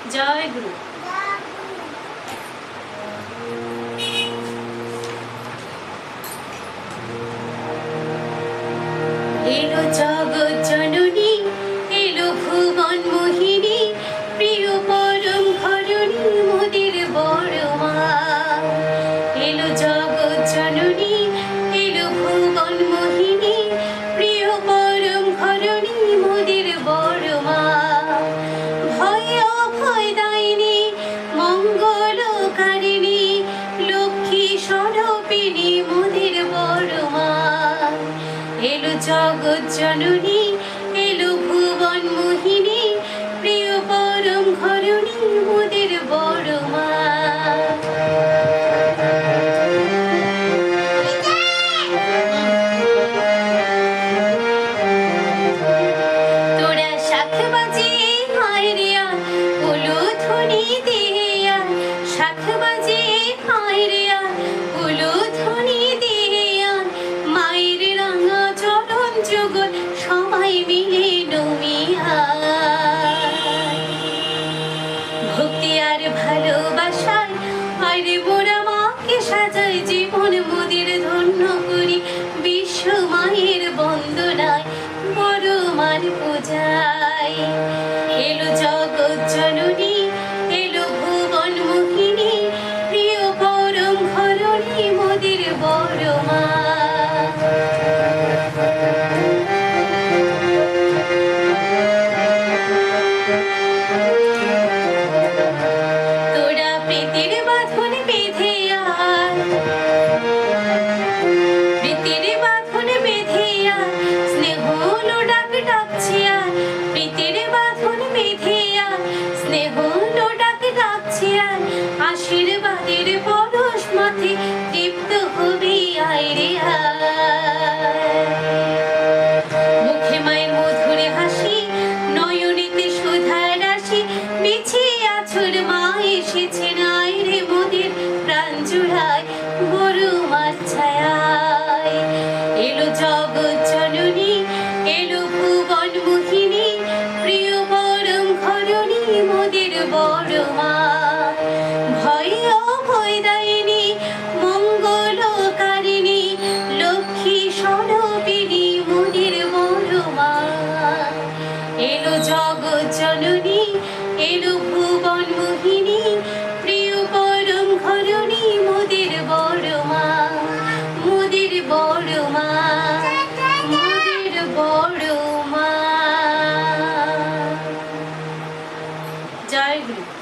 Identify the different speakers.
Speaker 1: জয় গুরু। এলো জগৎ জননী, এলো ভুবন মোহিনী, প্রিয় পরম ঘরণী মোদের বড় মা। এলো জগৎ জননী, এলো ভুবন মোহিনী, প্রিয় পরম ঘরণী মোদের বড় মা। ভয় অভয় দায়িনী, মঙ্গলকারিণী, লক্ষ্মী স্বরূপিণী মোদের বড় মা। এলো জগৎ জননী, এলো ভুবন মোহিনী, প্রিয় পরম ঘরণী মোদের বড় মা। তোরা শাখ বাজিয়ে মায়ের আন, উলুধ্বনি দিয়ে আন, শাখ বাজিয়ে মায়ের আন, উলুধ্বনি দিয়ে আন, মায়ের রাঙা চরণ যুগল সবাই মিলে নমিয়া। ভক্তি আর ভালোবাসায় আরে মোরা মাকে সাজাই, জীবন মোদের ধন্য করি বিশ্ব মায়ের বন্দনায়, বড় মার পূজায়। এলো জগৎ জননী, এলো ভুবন মোহিনী, প্রিয় পরম ঘরণী মোদের বড় মা। তোরা প্রীতির বাঁধন বেঁধে আয়, প্রীতির বাঁধন বেঁধে আয়, স্নেহ লোডাক ডাকছে আয়, প্রীতির বাঁধন বেঁধে আয়, স্নেহ লোডাক ডাকছে আয়, আশীর্বাদের পরশ মাথে তৃপ্ত হবে আয় রে আয়। মুখে মায়ের মধুর হাসি, নয়নেতে সুধার রাশি, বিছিয়ে আছর মা এসেছেন আয় রে মোদের প্রাণ জুড়ায়, বড় মার ছায়ায়। এলো জগৎ জননী, এলো ভুবন মোহিনী, প্রিয় পরম ঘরণী মোদের বড় মা। ভয় অভয় দায়িনী, মঙ্গলকারিণী, লক্ষ্মী স্বরূপিণী মোদের বড় মা। এলো জগৎ জননী, এলো ভুবন মোহিনী, প্রিয় পরম ঘরণী মোদের বড় মা, মোদের বড় মা, মোদের বড় মা। জয় গুরু।